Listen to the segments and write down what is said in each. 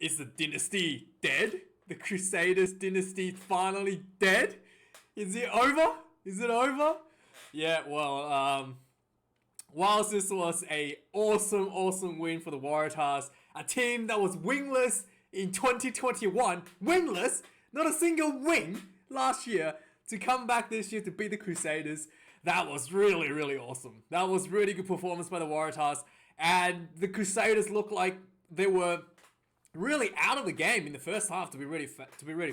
Is the dynasty dead? The Crusaders dynasty finally dead? Is it over? Is it over? Yeah, well, whilst this was a awesome win for the Waratahs, a team that was winless in 2021, winless, not a single win last year, to come back this year to beat the Crusaders, that was really awesome. That was really good performance by the Waratahs, and the Crusaders looked like they were really out of the game in the first half, to be really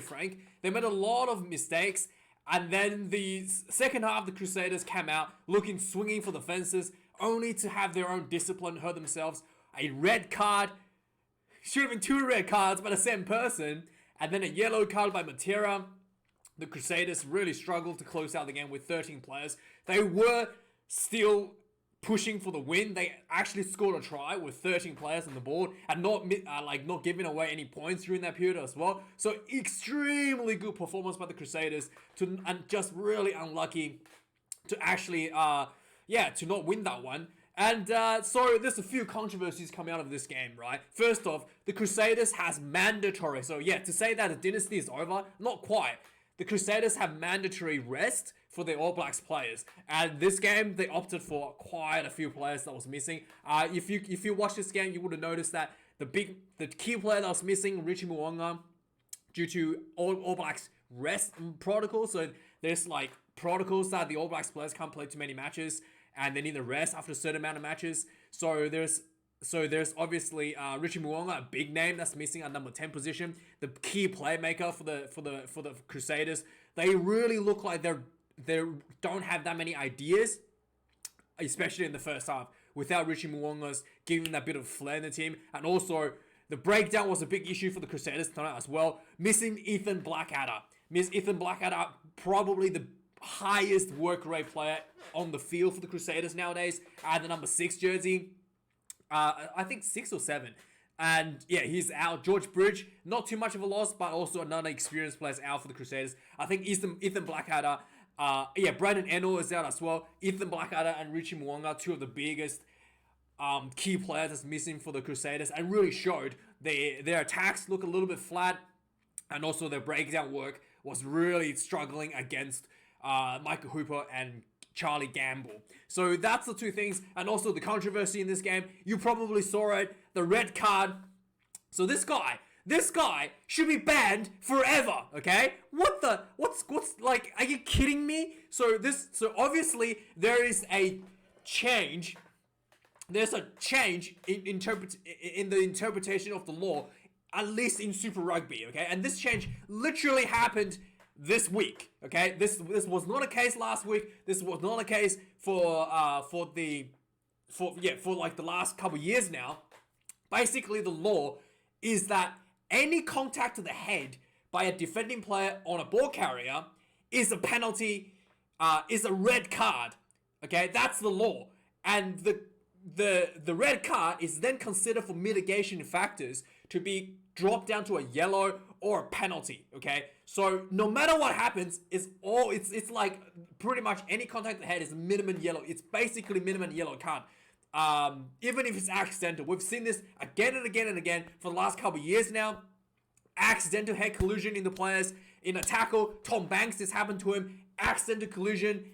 frank. They made a lot of mistakes, and then the second half, the Crusaders came out swinging for the fences, only to have their own discipline hurt themselves. A red card, should have been 2 red cards by the same person, and then a yellow card by Matera. The Crusaders really struggled to close out the game with 13 players. They were still pushing for the win. They actually scored a try with 13 players on the board and not giving away any points during that period as well. So extremely good performance by the Crusaders, and just really unlucky to actually to not win that one. And so there's a few controversies coming out of this game, right? First off, the Crusaders has mandatory. So yeah, to say that the dynasty is over, not quite. The Crusaders have mandatory rest for the All Blacks players, and this game they opted for quite a few players that was missing. If you watch this game, you would have noticed that the key player that was missing, Richie Mo'unga, due to All Blacks rest protocol. So there's like protocols that the All Blacks players can't play too many matches, and they need a rest after a certain amount of matches. So there's obviously Richie Mo'unga, a big name that's missing at number 10 position, the key playmaker for the Crusaders. They really look like they don't have that many ideas, especially in the first half, without Richie Mo'unga's giving that bit of flair in the team. And also, the breakdown was a big issue for the Crusaders tonight as well. Missing Ethan Blackadder. Ethan Blackadder, probably the highest work rate player on the field for the Crusaders nowadays, at the number 6 jersey. I think 6 or 7. And yeah, he's out. George Bridge, not too much of a loss, but also another experienced player is out for the Crusaders. I think Ethan Blackadder, Brandon Eno is out as well. Ethan Blackadder and Richie Mo'unga, 2 of the biggest key players that's missing for the Crusaders, and really showed their attacks look a little bit flat, and also their breakdown work was really struggling against Michael Hooper and Charlie Gamble. So that's the 2 things. And also the controversy in this game, you probably saw it, the red card. So this guy should be banned forever, okay? What's like, are you kidding me? So obviously there is a change. There's a change in the interpretation of the law, at least in Super Rugby, okay? And this change literally happened this week, okay? This was not a case last week. This was not a case for like the last couple years now. Basically, the law is that any contact to the head by a defending player on a ball carrier is a penalty, is a red card. Okay, that's the law, and the red card is then considered for mitigation factors to be dropped down to a yellow or a penalty. Okay, so no matter what happens, it's like pretty much any contact to the head is minimum yellow. It's basically minimum yellow card. Even if it's accidental, we've seen this again and again and again for the last couple of years now. Accidental head collision in the players in a tackle. Tom Banks, this happened to him. Accidental collision,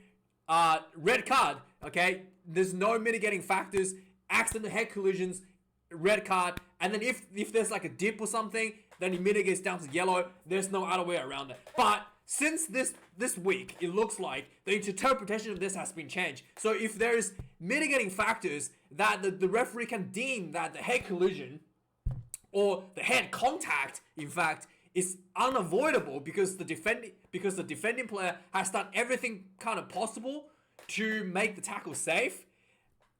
red card. Okay, there's no mitigating factors. Accidental head collisions, red card. And then if there's like a dip or something, then it mitigates down to yellow. There's no other way around it. But since this week, it looks like the interpretation of this has been changed. So if there's mitigating factors that the referee can deem that the head collision or the head contact, in fact, is unavoidable because the defending player has done everything kind of possible to make the tackle safe,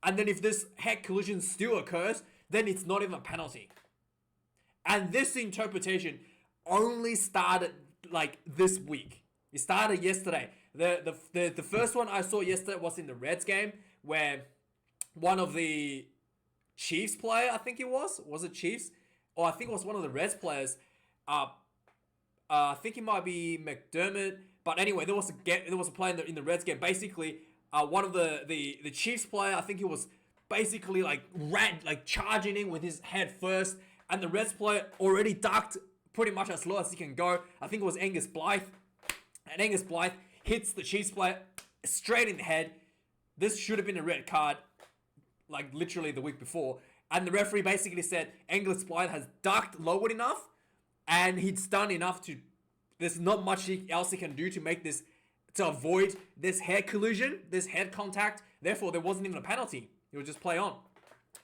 and then if this head collision still occurs, then it's not even a penalty. And this interpretation only started like this week. It started yesterday. The first one I saw yesterday was in the Reds game, where one of the Chiefs player, I think it was it Chiefs? Or I think it was one of the Reds players. I think it might be McDermott. But anyway, there was a player in the Reds game. Basically, one of the Chiefs player, I think he was basically like charging in with his head first, and the Reds player already ducked pretty much as low as he can go. I think it was Angus Blythe. And Angus Blythe hits the Chiefs player straight in the head. This should have been a red card, like literally the week before. And the referee basically said Angus Blythe has ducked low enough and he's done enough to... There's not much else he can do to make this... to avoid this head collision, this head contact. Therefore, there wasn't even a penalty. He would just play on.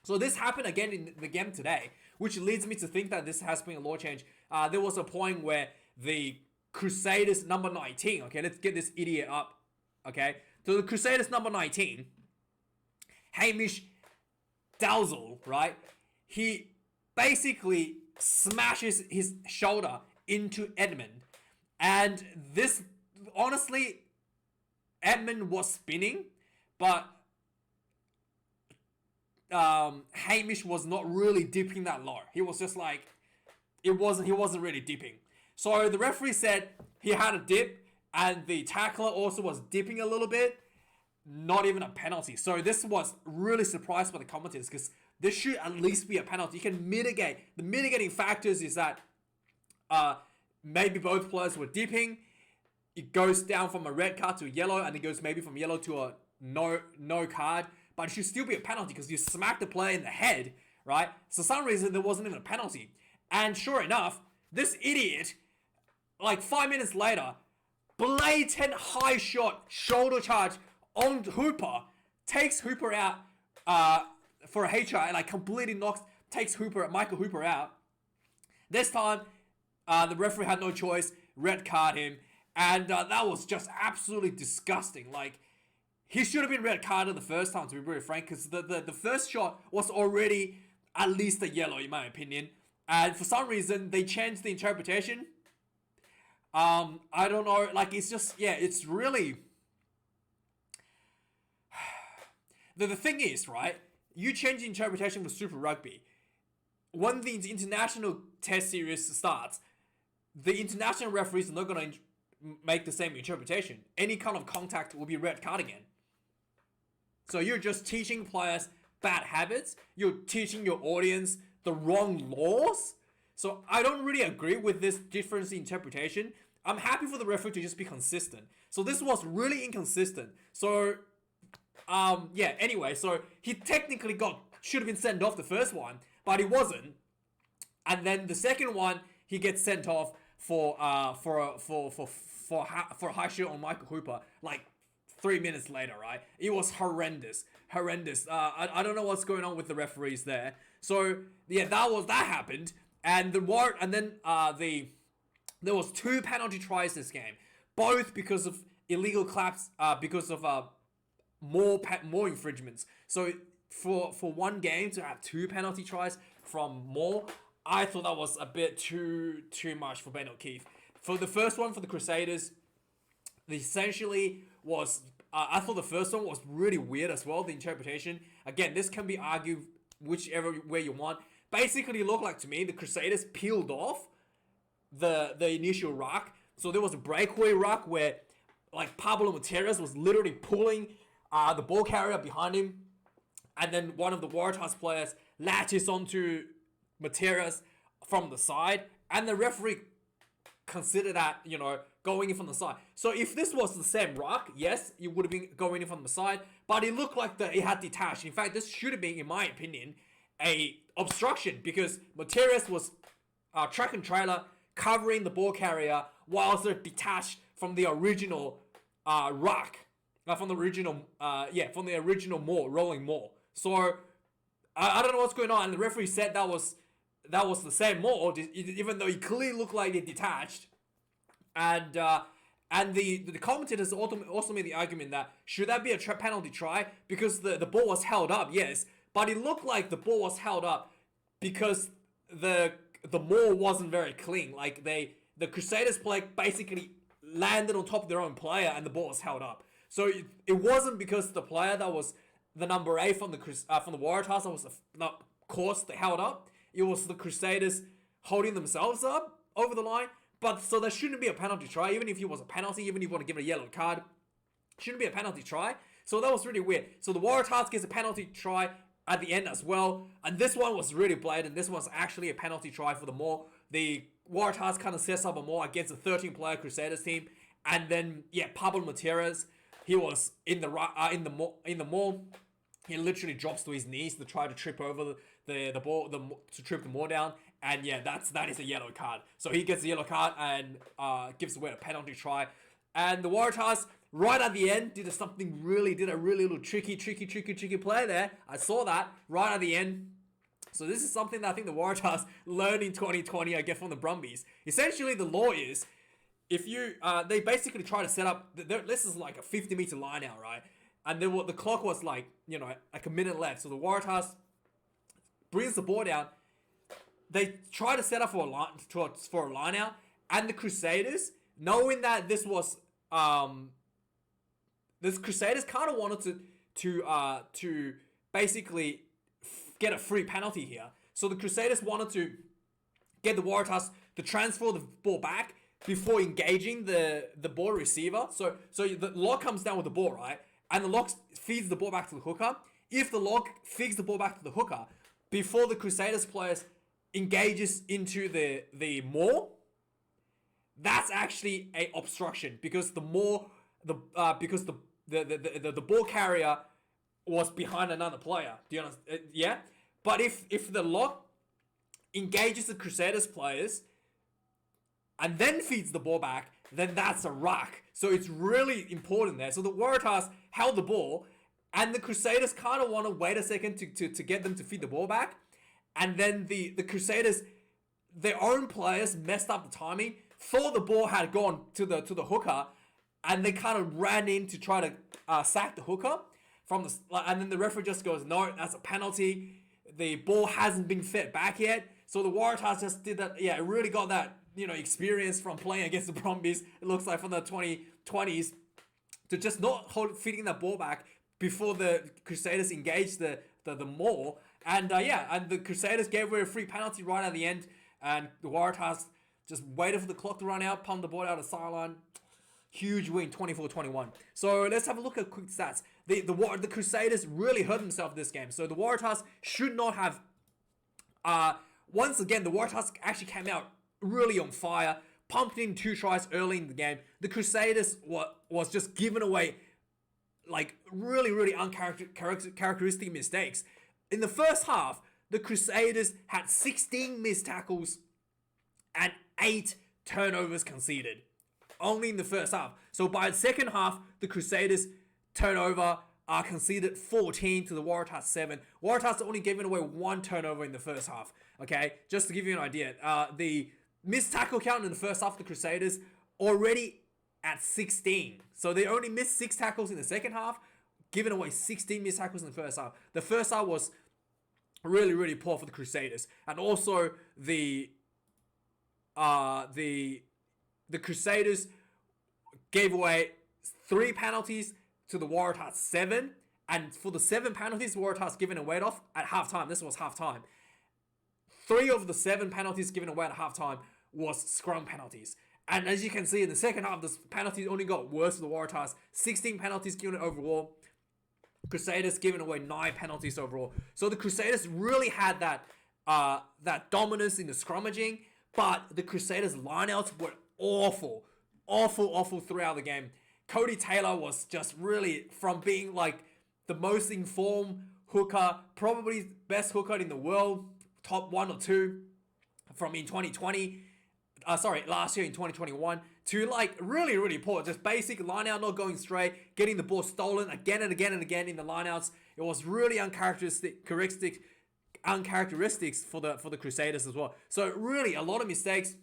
So this happened again in the game today, which leads me to think that this has been a law change. There was a point where the Crusaders number 19, okay, let's get this idiot up, okay. So the Crusaders number 19, Hamish Dalzell, right? He basically smashes his shoulder into Edmund. And this, honestly, Edmund was spinning, but Hamish was not really dipping that low. He was just like, he wasn't really dipping. So the referee said he had a dip, and the tackler also was dipping a little bit. Not even a penalty. So this was really surprised by the commentators, because this should at least be a penalty. You can mitigate. The mitigating factors is that maybe both players were dipping. It goes down from a red card to a yellow, and it goes maybe from yellow to a no card. But it should still be a penalty because you smacked the player in the head, right? For some reason, there wasn't even a penalty. And sure enough, this idiot, like 5 minutes later, blatant high shot, shoulder charge on Hooper, takes Hooper out for a HI, like completely takes Michael Hooper out. This time, the referee had no choice, red card him, and that was just absolutely disgusting. Like, he should have been red carded the first time, to be very frank, because the first shot was already at least a yellow, in my opinion. And for some reason, they changed the interpretation. I don't know, like, it's just, yeah, it's really... The thing is, right, you change the interpretation with Super Rugby. When the international test series starts, the international referees are not going to make the same interpretation. Any kind of contact will be red card again. So you're just teaching players bad habits. You're teaching your audience the wrong laws. So I don't really agree with this difference in interpretation. I'm happy for the referee to just be consistent. So this was really inconsistent. So, yeah, anyway, so he technically should have been sent off the first one, but he wasn't. And then the second one, he gets sent off for a high shot on Michael Hooper, like 3 minutes later, right? It was horrendous. I don't know what's going on with the referees there. So yeah, that happened, and there was 2 penalty tries this game, both because of illegal claps, because of more infringements. So for one game to have 2 penalty tries from more, I thought that was a bit too much for Ben O'Keefe. For the first one for the Crusaders, essentially was, I thought the first one was really weird as well, the interpretation. Again, this can be argued whichever way you want. Basically, it looked like to me the Crusaders peeled off the initial ruck. So there was a breakaway ruck where, like, Pablo Materas was literally pulling the ball carrier behind him, and then one of the Waratahs players latches onto Materas from the side, and the referee considered that, you know, going in from the side. So if this was the same ruck, yes, it would have been going in from the side, but it looked like it had detached. In fact, this should have been, in my opinion, a obstruction, because Materas was track and trailer covering the ball carrier whilst they're detached from the original ruck, from the original rolling maul. So I don't know what's going on, and the referee said that was the same maul, even though it clearly looked like it detached. And the commentators also made the argument that should that be a penalty try, because the ball was held up, yes, but it looked like the ball was held up because the maul wasn't very clean. Like the Crusaders player basically landed on top of their own player and the ball was held up. So it wasn't because the player that was the number 8 from the Waratahs that was caused held up. It was the Crusaders holding themselves up over the line. But so there shouldn't be a penalty try, even if it was a penalty, even if you want to give it a yellow card. Shouldn't be a penalty try. So that was really weird. So the Waratahs gets a penalty try at the end as well. And this one was really blatant. This was actually a penalty try for the Maul. The Waratahs kind of sets up a Maul against a 13-player Crusaders team. And then, yeah, Pablo Materas, he was in the Maul. He literally drops to his knees to try to trip over the ball, to trip the Maul down. And yeah, that is a yellow card. So he gets a yellow card and gives away a penalty try. And the Waratahs, right at the end, did a really little tricky play there. I saw that right at the end. So this is something that I think the Waratahs learned in 2020, I get from the Brumbies. Essentially, the law is, if you, they basically try to set up, this is like a 50-meter line out, right? And then the clock was like, like a minute left. So the Waratahs brings the ball down. They try to set up for a line out, and the Crusaders, knowing that this was this Crusaders kind of wanted to basically get a free penalty here. So the Crusaders wanted to get the Waratahs to transfer the ball back before engaging the ball receiver. So the lock comes down with the ball, right? And the lock feeds the ball back to the hooker. If the lock feeds the ball back to the hooker before the Crusaders players engages into the Maul, that's actually a obstruction because the ball carrier was behind another player. Do you understand? Yeah. But if the lock engages the Crusaders players and then feeds the ball back, then that's a ruck. So it's really important there. So the Waratahs held the ball, and the Crusaders kind of want to wait a second to get them to feed the ball back. And then the Crusaders, their own players messed up the timing, thought the ball had gone to the hooker, and they kind of ran in to try to sack the hooker and then the referee just goes, no, that's a penalty. The ball hasn't been fed back yet. So the Waratahs just did that. Yeah, it really got that experience from playing against the Brumbies. It looks like from the 2020s to just not feeding that ball back before the Crusaders engaged the Maul. And and the Crusaders gave away a free penalty right at the end, and the Waratahs just waited for the clock to run out, pumped the ball out of the sideline. Huge win, 24-21. So let's have a look at quick stats. The Crusaders really hurt themselves this game. So the Waratahs should not have. Once again, the Waratahs actually came out really on fire, pumped in 2 tries early in the game. The Crusaders was just giving away like really uncharacteristic mistakes. In the first half, the Crusaders had 16 missed tackles and 8 turnovers conceded. Only in the first half. So by the second half, the Crusaders turnover conceded 14 to the Waratahs 7. Waratahs only giving away 1 turnover in the first half. Okay, just to give you an idea. The missed tackle count in the first half of the Crusaders already at 16. So they only missed 6 tackles in the second half, giving away 16 missed tackles in the first half. The first half was really poor for the Crusaders. And also the Crusaders gave away 3 penalties to the Waratahs 7. And for the 7 penalties, Waratahs given away off at halftime. This was halftime. 3 of the 7 penalties given away at halftime was scrum penalties. And as you can see in the second half, the penalties only got worse for the Waratahs. 16 penalties given overall. Crusaders giving away 9 penalties overall. So the Crusaders really had that dominance in the scrummaging, but the Crusaders lineouts were awful throughout the game. Cody Taylor was just really, from being like the most informed hooker, probably best hooker in the world, top 1 or 2 from in 2020, last year in 2021, to like really poor, just basic line out, not going straight, getting the ball stolen again and again in the lineouts. It was really uncharacteristic for the Crusaders as well. So really a lot of mistakes.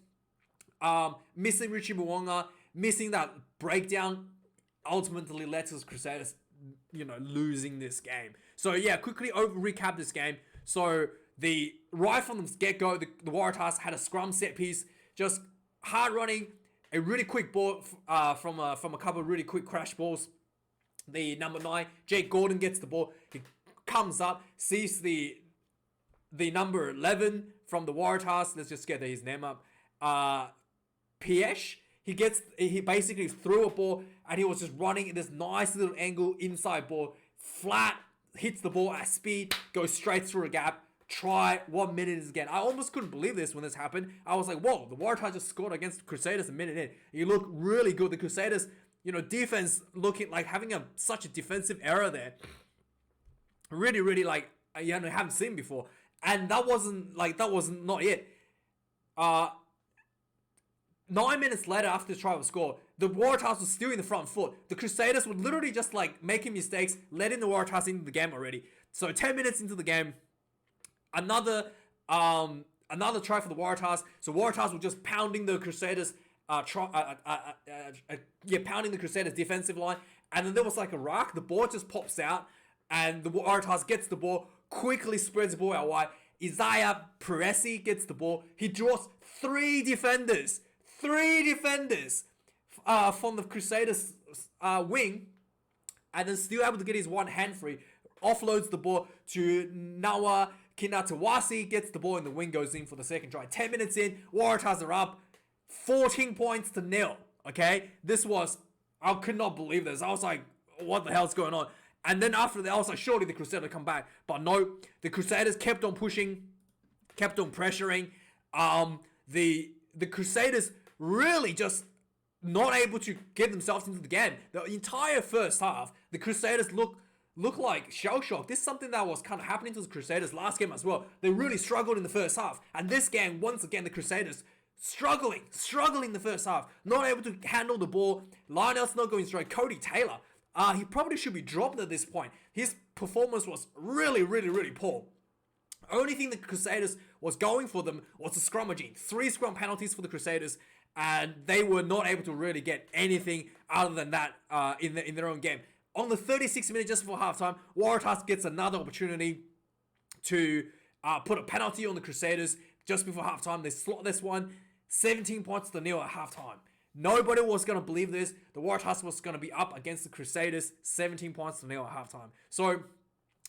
Missing Richie Mwonga, missing that breakdown ultimately led to the Crusaders, losing this game. So yeah, quickly recap this game. So right from the get-go, the Waratahs had a scrum set piece, just hard running, a really quick ball from a couple of really quick crash balls. The number 9, Jake Gordon, gets the ball. He comes up, sees the number 11 from the Waratahs. Let's just get his name up. Piesh. He basically threw a ball and he was just running in this nice little angle inside ball, flat hits the ball at speed, goes straight through a gap. Try 1 minute is again. I almost couldn't believe this when this happened. I was like, whoa, the Waratahs just scored against the Crusaders a minute in. You look really good. The Crusaders, defense looking like having such a defensive error there. Really, really like haven't seen before. And that wasn't not it. 9 minutes later after the try was scored, the Waratahs were still in the front foot. The Crusaders were literally just like making mistakes, letting the Waratahs into the game already. So 10 minutes into the game, another try for the Waratahs. So Waratahs were just pounding the Crusaders, pounding the Crusaders defensive line. And then there was like a rock. The ball just pops out, and the Waratahs gets the ball, quickly spreads the ball out wide. Isaiah Peresi gets the ball. He draws three defenders from the Crusaders wing, and then still able to get his one hand free. Offloads the ball to Nawa Kinatawasi, gets the ball in the wing, goes in for the second try. 10 minutes in, Waratahs are up 14 points to 0. Okay, I could not believe this. I was like, what the hell's going on? And then after that, I was like, surely the Crusaders would come back. But no, the Crusaders kept on pushing, kept on pressuring. The Crusaders really just not able to get themselves into the game. The entire first half, the Crusaders look like shell-shocked. This is something that was kind of happening to the Crusaders last game as well. They really struggled in the first half. And this game, once again, the Crusaders struggling in the first half. Not able to handle the ball. Lionel's not going straight. Cody Taylor, he probably should be dropped at this point. His performance was really, really, really poor. Only thing the Crusaders was going for them was the scrummaging. 3 scrum penalties for the Crusaders, and they were not able to really get anything other than that in their own game. On the 36th minute, just before halftime, Waratahs gets another opportunity to put a penalty on the Crusaders just before halftime. They slot this one, 17 points to 0 at halftime. Nobody was going to believe this. The Waratahs was going to be up against the Crusaders, 17 points to 0 at halftime. So,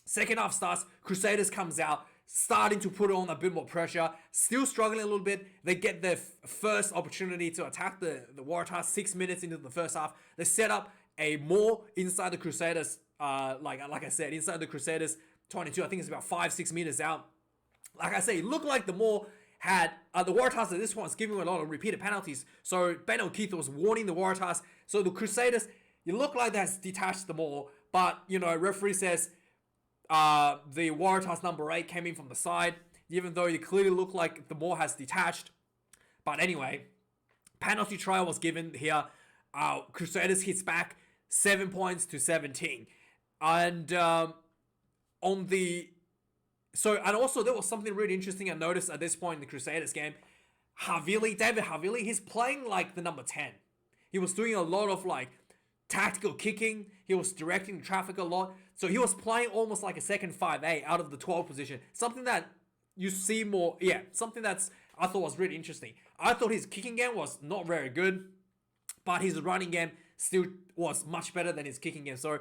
second half starts, Crusaders comes out, starting to put on a bit more pressure, still struggling a little bit. They get their first opportunity to attack the Waratahs 6 minutes into the first half. They set up a more inside the Crusaders, like I said, inside the Crusaders 22. I think it's about 5-6 meters out. Like I say, it looked like the more had the Waratahs at this point was giving a lot of repeated penalties. So Ben O'Keefe was warning the Waratahs. So the Crusaders, it looked like they has detached them all, but referee says the Waratahs number 8 came in from the side, even though it clearly looked like the more has detached. But anyway, penalty trial was given here. Crusaders hits back 7 points to 17, and also there was something really interesting I noticed at this point in the Crusaders game. David Havili, he's playing like the number 10. He was doing a lot of like tactical kicking. He was directing the traffic a lot. So he was playing almost like a second 5A out of the 12 position. Something that you see more, something that's I thought was really interesting. I thought his kicking game was not very good, but his running game still was much better than his kicking game. So,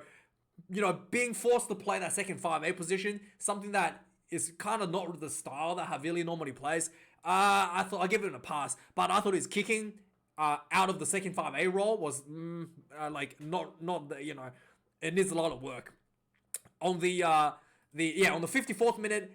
being forced to play that second 5A position, something that is kind of not the style that Havili normally plays. I thought I'd give it a pass, but I thought his kicking out of the second 5A role was not it needs a lot of work. On the 54th minute,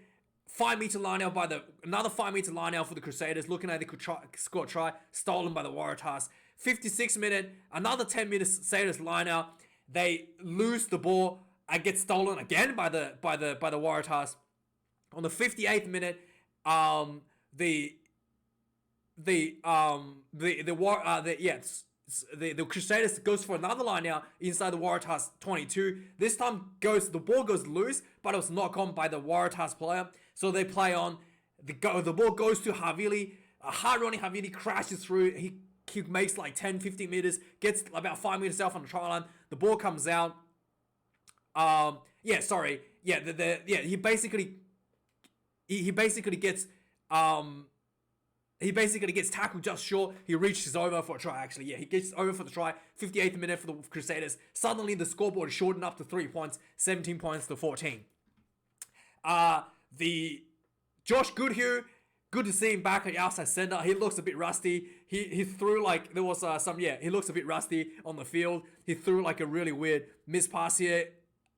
5 meter line out another 5 meter line out for the Crusaders, looking like they could score a try, stolen by the Waratahs. 56th minute, another 10 meter Crusaders line out. They lose the ball and get stolen again by the Waratahs. On the 58th minute, the Crusaders goes for another line out inside the Waratahs 22. This time the ball goes loose, but it was knocked on by the Waratahs player. So they play on. The ball goes to Havili. A hard running Havili crashes through. He makes like 10-15 meters, gets about 5 meters out on the try line. The ball comes out. He basically gets tackled just short. He reaches over for a try, actually. Yeah, he gets over for the try. 58th minute for the Crusaders. Suddenly, the scoreboard is shortened up to 3 points. 17 points to 14. The Josh Goodhue, good to see him back at outside center. He looks a bit rusty. He threw like, there was he looks a bit rusty on the field. He threw like a really weird miss pass here.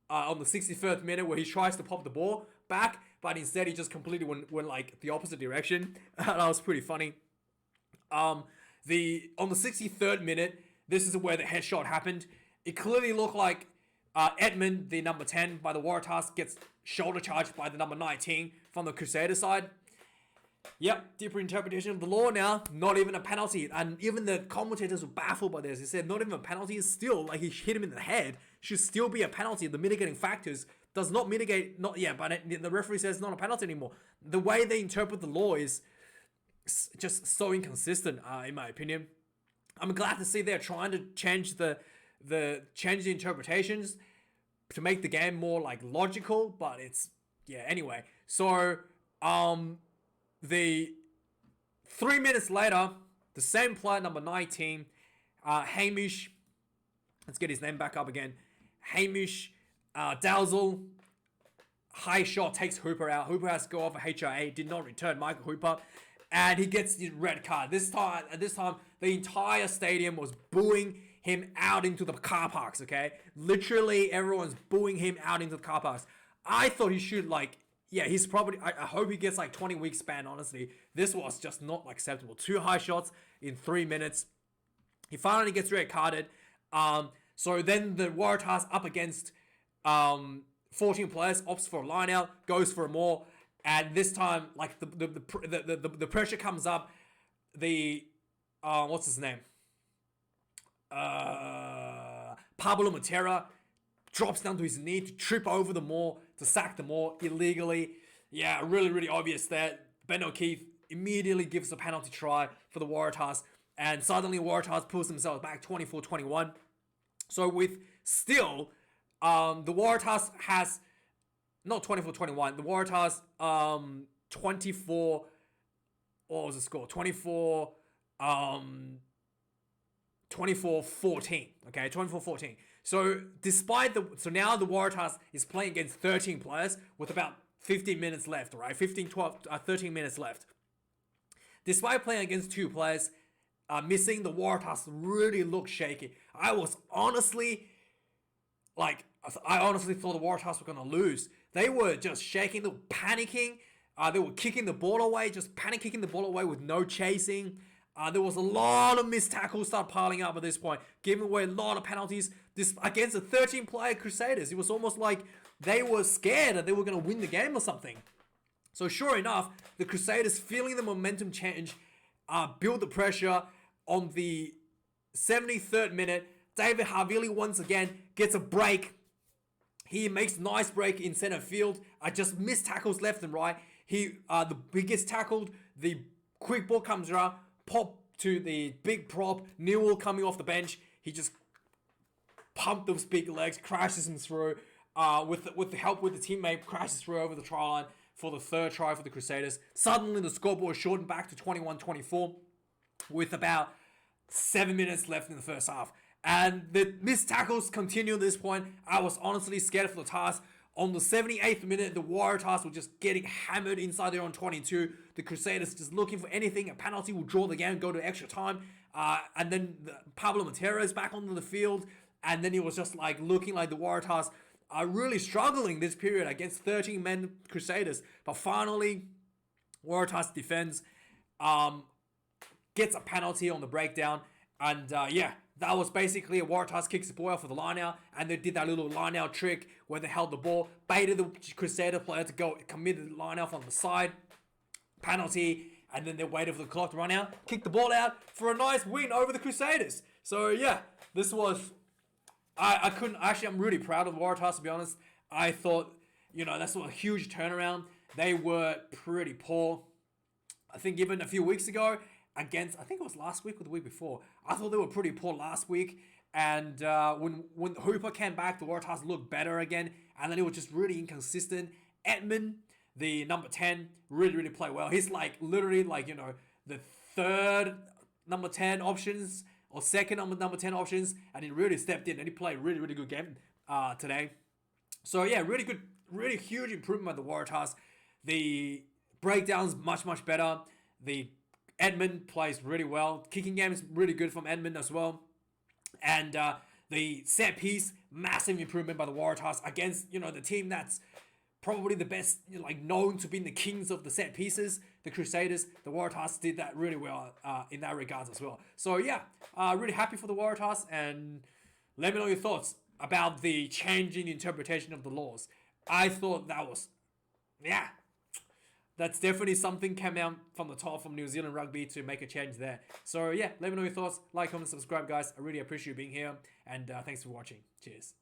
on the 63rd minute where he tries to pop the ball back, but instead he just completely went like the opposite direction. That was pretty funny. On the 63rd minute, this is where the headshot happened. It clearly looked like Edmund, the number 10 by the Waratahs, gets shoulder charged by the number 19 from the Crusader side. Yep, deeper interpretation of the law now. Not even a penalty. And even the commentators were baffled by this. They said not even a penalty is still, like he hit him in the head, should still be a penalty. The mitigating factors does not mitigate, but the referee says it's not a penalty anymore. The way they interpret the law is just so inconsistent, in my opinion. I'm glad to see they're trying to change the interpretations to make the game more like logical, but it's anyway. So the 3 minutes later, the same player, number 19, Hamish, let's get his name back up again. Hamish Dalzell, high shot, takes Hooper out. Hooper has to go off a HIA, did not return Michael Hooper, and he gets the red card. At this time, the entire stadium was booing him out into the car parks, okay? Literally, everyone's booing him out into the car parks. I thought he should, he's probably, I hope he gets 20 weeks span, honestly. This was just not acceptable. 2 high shots in 3 minutes. He finally gets red carded. So then the Waratahs up against 14 players, opts for a line out, goes for more. And this time, the pressure comes up. What's his name? Pablo Matera drops down to his knee to trip over the maul, to sack the maul illegally. Yeah, really, really obvious that Ben O'Keefe immediately gives a penalty try for the Waratahs, and suddenly Waratahs pulls themselves back 24-21. So with still, the Waratahs has, not 24-21, the Waratahs 24, what was the score? 24-14, okay, 24-14. So now the Waratahs is playing against 13 players with about 15 minutes left, right? 13 minutes left. Despite playing against 2 players missing, the Waratahs really look shaky. I honestly thought the Waratahs were going to lose. They were just shaking, they were panicking. They were kicking the ball away, just panic kicking the ball away with no chasing. There was a lot of missed tackles start piling up at this point, giving away a lot of penalties. This against a 13-player Crusaders. It was almost like they were scared that they were going to win the game or something. So sure enough, the Crusaders, feeling the momentum change, build the pressure. On the 73rd minute, David Havili once again gets a break. He makes a nice break in center field. Just missed tackles left and right. He gets tackled. The quick ball comes around. Pop to the big prop, Newell coming off the bench. He just pumped those big legs, crashes him through. With the help with the teammate, crashes through over the try line for the 3rd try for the Crusaders. Suddenly the scoreboard shortened back to 21-24 with about 7 minutes left in the first half. And the missed tackles continue at this point. I was honestly scared for the task. On the 78th minute, the Waratahs were just getting hammered inside their own 22. The Crusaders just looking for anything. A penalty will draw the game, go to extra time. And then Pablo Matera is back onto the field. And then it was just looking like the Waratahs are really struggling this period against 13-men Crusaders. But finally, Waratahs defends, gets a penalty on the breakdown. And that was basically a Waratahs kicks the ball out for the line out, and they did that little line out trick where they held the ball, baited the Crusader player to go commit the line out on the side, penalty, and then they waited for the clock to run out, kicked the ball out for a nice win over the Crusaders. So this was, I'm really proud of the Waratahs, to be honest. I thought, that's a huge turnaround. They were pretty poor. I think even a few weeks ago, I think it was last week or the week before, I thought they were pretty poor last week. And when Hooper came back, the Waratahs looked better again. And then it was just really inconsistent. Edmund, the number 10, really, really played well. He's literally the 3rd number 10 options or 2nd number 10 options. And he really stepped in and he played a really, really good game today. So really good, really huge improvement by the Waratahs. The breakdown's much, much better. The Edmund plays really well. Kicking game is really good from Edmund as well. And The set piece, massive improvement by the Waratahs against, you know, the team that's probably the best, you know, like known to being the kings of the set pieces, the Crusaders. The Waratahs did that really well in that regards as well. So yeah, really happy for the Waratahs, and let me know your thoughts about the changing interpretation of the laws. I thought that was, yeah, that's definitely something came out from the top from New Zealand rugby to make a change there. So yeah, let me know your thoughts. Like, comment, subscribe, guys. I really appreciate you being here, and thanks for watching. Cheers.